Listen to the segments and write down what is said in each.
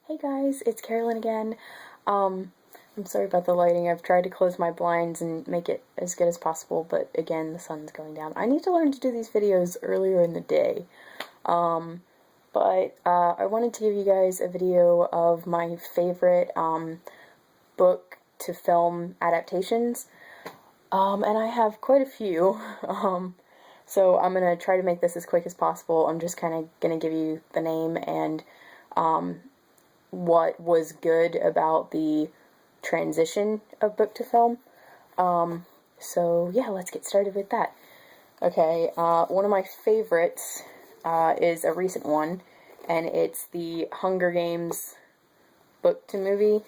Hey guys, it's Carolyn again. Um, I'm sorry about the lighting. I've tried to close my blinds and make it as good as possible, but again, the sun's going down. I need to learn to do these videos earlier in the day. But I wanted to give you guys a video of my favorite book to film adaptations. And I have quite a few. So I'm gonna try to make this as quick as possible. I'm just kind of gonna give you the name and what was good about the transition of book to film. So yeah, let's get started with that. Okay, one of my favorites is a recent one, and it's the Hunger Games book to movie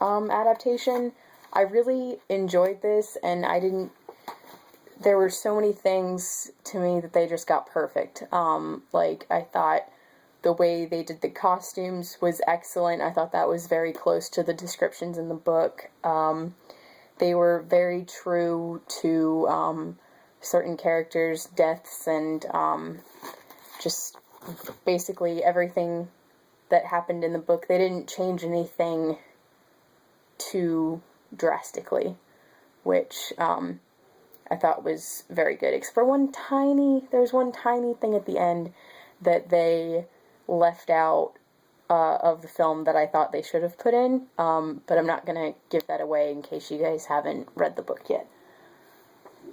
adaptation. I really enjoyed this, and there were so many things to me that they just got perfect. Like, I thought the way they did the costumes was excellent. I thought that was very close to the descriptions in the book. They were very true to certain characters' deaths and just basically everything that happened in the book. They didn't change anything too drastically, which I thought was very good. Except for there's one tiny thing at the end that they left out of the film that I thought they should have put in, but I'm not going to give that away in case you guys haven't read the book yet.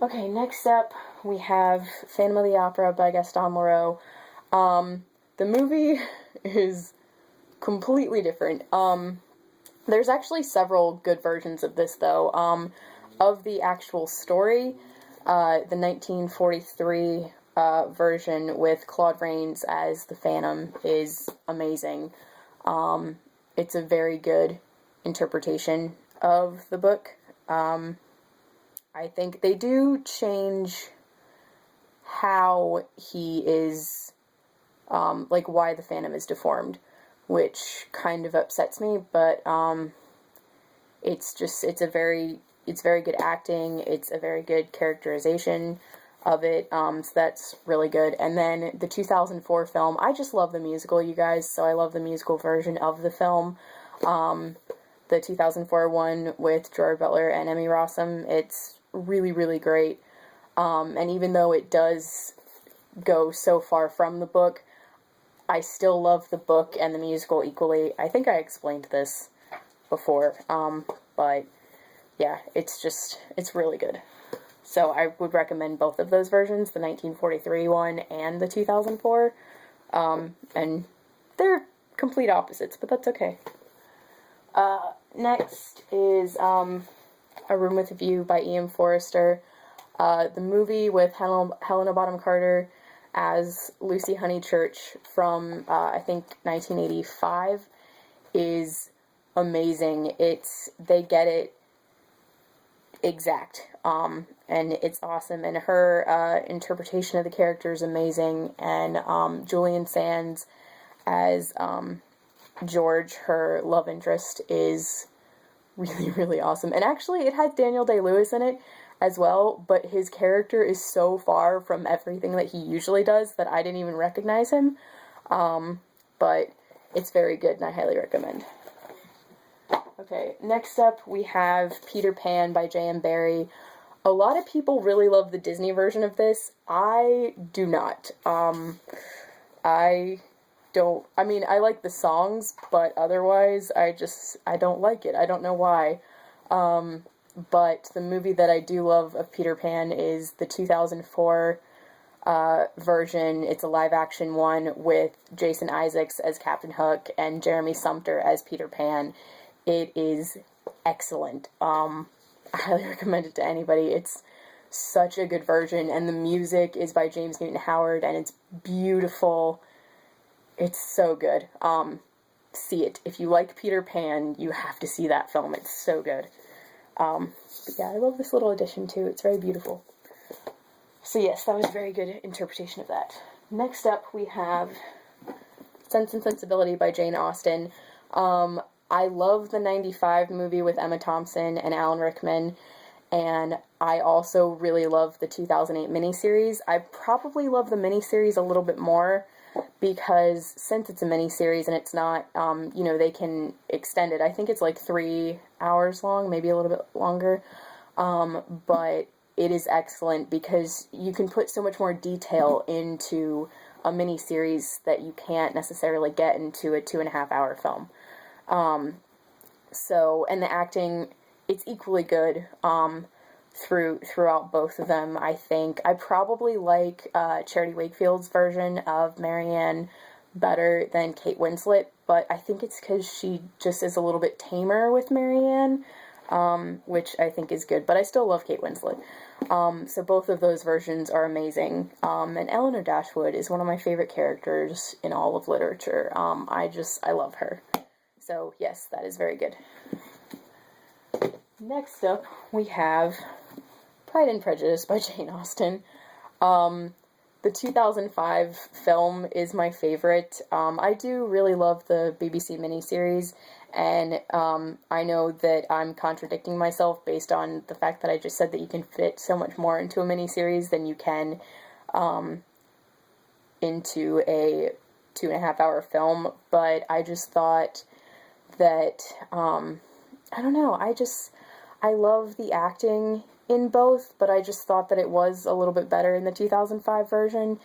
Okay, next up we have Phantom of the Opera by Gaston Leroux. The movie is completely different. There's actually several good versions of this, though. Of the actual story, the 1943 version with Claude Rains as the Phantom is amazing. It's a very good interpretation of the book. I think they do change how he is, like why the Phantom is deformed, which kind of upsets me, but it's very good acting, it's a very good characterization of it, so that's really good. And then the 2004 film, I just love the musical, you guys, so I love the musical version of the film. The 2004 one with Gerard Butler and Emmy Rossum, it's really, really great. And even though it does go so far from the book, I still love the book and the musical equally. I think I explained this before, but yeah, it's really good. So I would recommend both of those versions, the 1943 one and the 2004, and they're complete opposites, but that's okay. Next is A Room with a View by E.M. Forrester. The movie with Helena Bonham Carter as Lucy Honeychurch from, I think, 1985 is amazing. They get it exact, and it's awesome, and her interpretation of the character is amazing, and Julian Sands as George, her love interest, is really, really awesome. And actually, it has Daniel Day-Lewis in it as well, but his character is so far from everything that he usually does that I didn't even recognize him, but it's very good, and I highly recommend. Okay, next up we have Peter Pan by J.M. Barrie. A lot of people really love the Disney version of this. I do not. I like the songs, but otherwise I don't like it. I don't know why. But the movie that I do love of Peter Pan is the 2004 version. It's a live-action one with Jason Isaacs as Captain Hook and Jeremy Sumpter as Peter Pan. It is excellent. I highly recommend it to anybody. It's such a good version, and the music is by James Newton Howard, and it's beautiful. It's so good. See it. If you like Peter Pan, you have to see that film. It's so good. But yeah, I love this little addition too. It's very beautiful. So yes, that was a very good interpretation of that. Next up, we have Sense and Sensibility by Jane Austen. I love the 95 movie with Emma Thompson and Alan Rickman, and I also really love the 2008 miniseries. I probably love the miniseries a little bit more, because since it's a miniseries and it's not, you know, they can extend it. I think it's like 3 hours long, maybe a little bit longer, but it is excellent because you can put so much more detail into a miniseries that you can't necessarily get into a 2.5 hour film. And the acting, it's equally good throughout both of them, I think. I probably like Charity Wakefield's version of Marianne better than Kate Winslet, but I think it's because she just is a little bit tamer with Marianne, which I think is good, but I still love Kate Winslet. So both of those versions are amazing, and Eleanor Dashwood is one of my favorite characters in all of literature. I love her. So yes, that is very good. Next up, we have Pride and Prejudice by Jane Austen. The 2005 film is my favorite. I do really love the BBC miniseries, and I know that I'm contradicting myself based on the fact that I just said that you can fit so much more into a miniseries than you can into a 2.5 hour film, but I just thought that, I don't know, I love the acting in both, but I just thought that it was a little bit better in the 2005 version,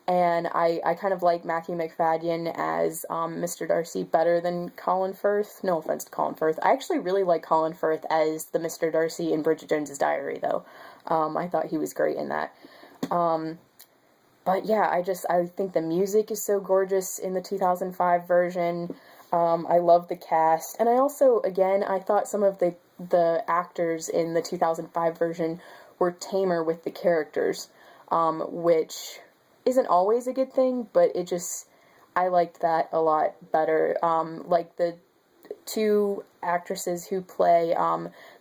and I kind of like Matthew Macfadyen as Mr. Darcy better than Colin Firth. No offense to Colin Firth. I actually really like Colin Firth as the Mr. Darcy in Bridget Jones's Diary, though. I thought he was great in that. But yeah, I think the music is so gorgeous in the 2005 version. I love the cast, and I also, again, I thought some of the actors in the 2005 version were tamer with the characters, which isn't always a good thing, but I liked that a lot better. Like the two actresses who play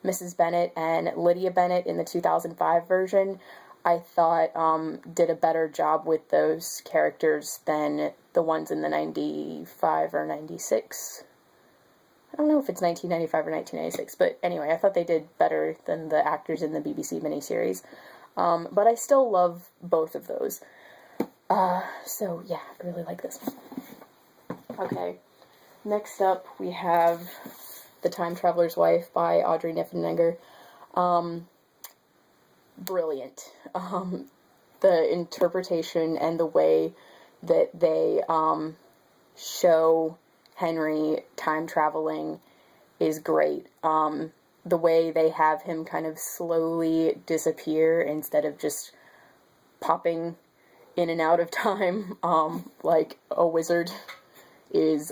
Mrs. Bennet and Lydia Bennet in the 2005 version, I thought did a better job with those characters than the ones in the 95 or 96. I don't know if it's 1995 or 1996, but anyway, I thought they did better than the actors in the BBC miniseries. But I still love both of those. So yeah, I really like this one. Okay, next up we have The Time Traveler's Wife by Audrey Niffenegger. Brilliant. The interpretation and the way that they show Henry time traveling is great. The way they have him kind of slowly disappear instead of just popping in and out of time like a wizard is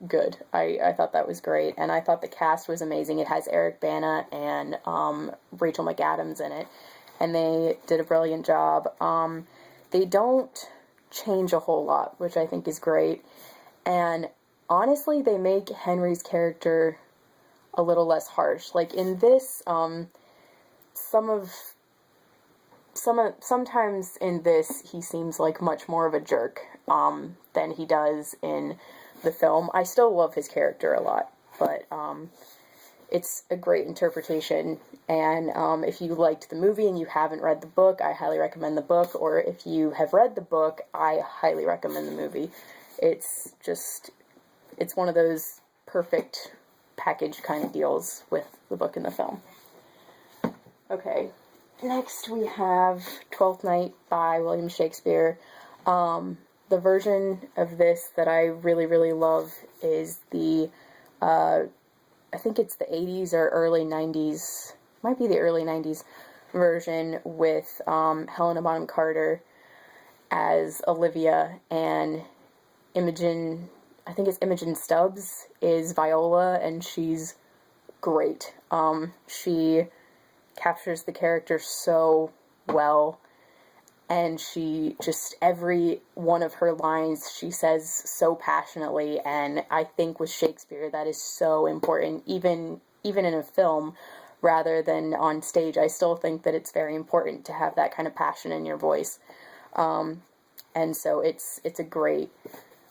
good. I thought that was great, and I thought the cast was amazing. It has Eric Bana and Rachel McAdams in it, and they did a brilliant job. They don't change a whole lot, which I think is great, and honestly, they make Henry's character a little less harsh. Like in this, sometimes in this he seems like much more of a jerk than he does in the film. I still love his character a lot, but it's a great interpretation, and if you liked the movie and you haven't read the book, I highly recommend the book, or if you have read the book, I highly recommend the movie. It's one of those perfect package kind of deals with the book and the film. Okay, next we have Twelfth Night by William Shakespeare. The version of this that I really, really love is the, I think it's the 80s or early 90s, might be the early 90s version with Helena Bonham Carter as Olivia, and Imogen, I think it's Imogen Stubbs, is Viola, and she's great. She captures the character so well, and she just, every one of her lines she says so passionately, and I think with Shakespeare that is so important, even in a film rather than on stage. I still think that it's very important to have that kind of passion in your voice, and so it's a great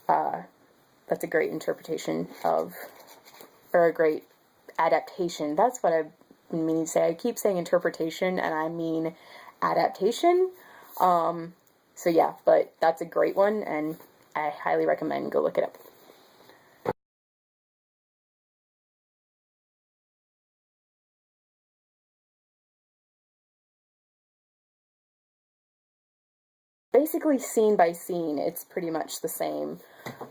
that's a great interpretation of, or a great adaptation. That's what I mean to say. I keep saying interpretation, and I mean adaptation. So yeah, but that's a great one, and I highly recommend go look it up. Basically, scene by scene, it's pretty much the same.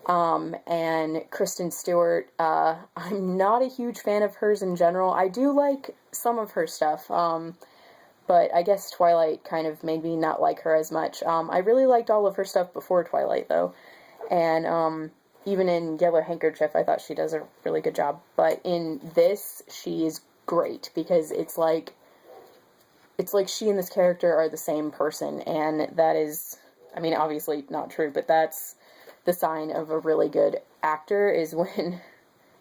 And Kristen Stewart, I'm not a huge fan of hers in general. I do like some of her stuff, but I guess Twilight kind of made me not like her as much. I really liked all of her stuff before Twilight, though. And even in Yellow Handkerchief, I thought she does a really good job. But in this, she is great, because it's like she and this character are the same person, and that is, I mean, obviously not true, but that's the sign of a really good actor, is when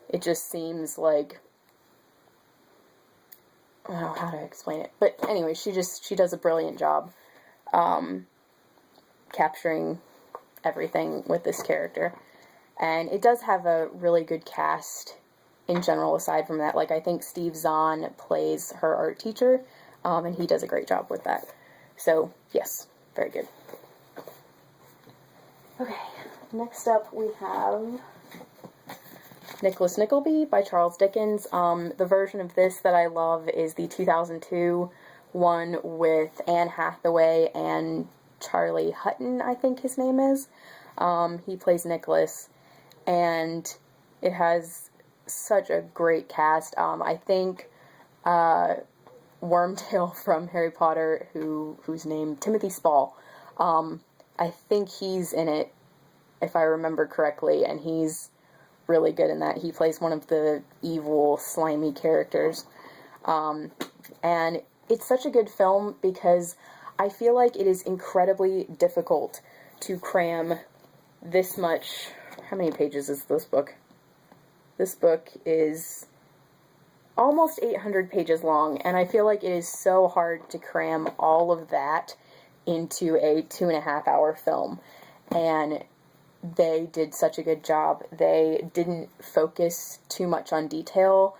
it just seems like, I don't know how to explain it, but anyway, she does a brilliant job capturing everything with this character. And it does have a really good cast in general, aside from that. Like, I think Steve Zahn plays her art teacher, and he does a great job with that. So, yes, very good. Okay, next up we have Nicholas Nickleby by Charles Dickens. The version of this that I love is the 2002 one with Anne Hathaway and Charlie Hutton, I think his name is. He plays Nicholas, and it has such a great cast. I think Wormtail from Harry Potter, whose name, Timothy Spall, I think he's in it, if I remember correctly, and he's really good in that. He plays one of the evil, slimy characters. And it's such a good film because I feel like it is incredibly difficult to cram this much. How many pages is this book? This book is almost 800 pages long, and I feel like it is so hard to cram all of that into a 2.5-hour film. And they did such a good job. They didn't focus too much on detail,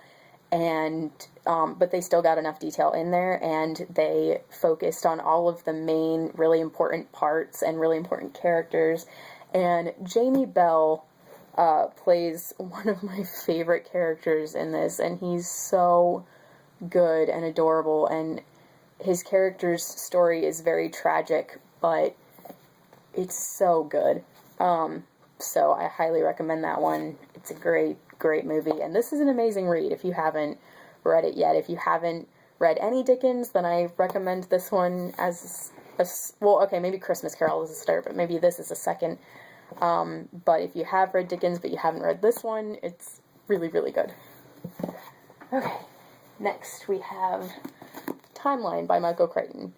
and but they still got enough detail in there, and they focused on all of the main really important parts and really important characters. And Jamie Bell plays one of my favorite characters in this, and he's so good and adorable, and his character's story is very tragic, but it's so good. So I highly recommend that one. It's a great, great movie, and this is an amazing read if you haven't read it yet. If you haven't read any Dickens, then I recommend this one as a, well, okay, maybe Christmas Carol is a start, but maybe this is a second. But if you have read Dickens but you haven't read this one, it's really, really good. Okay, next we have Timeline by Michael Crichton.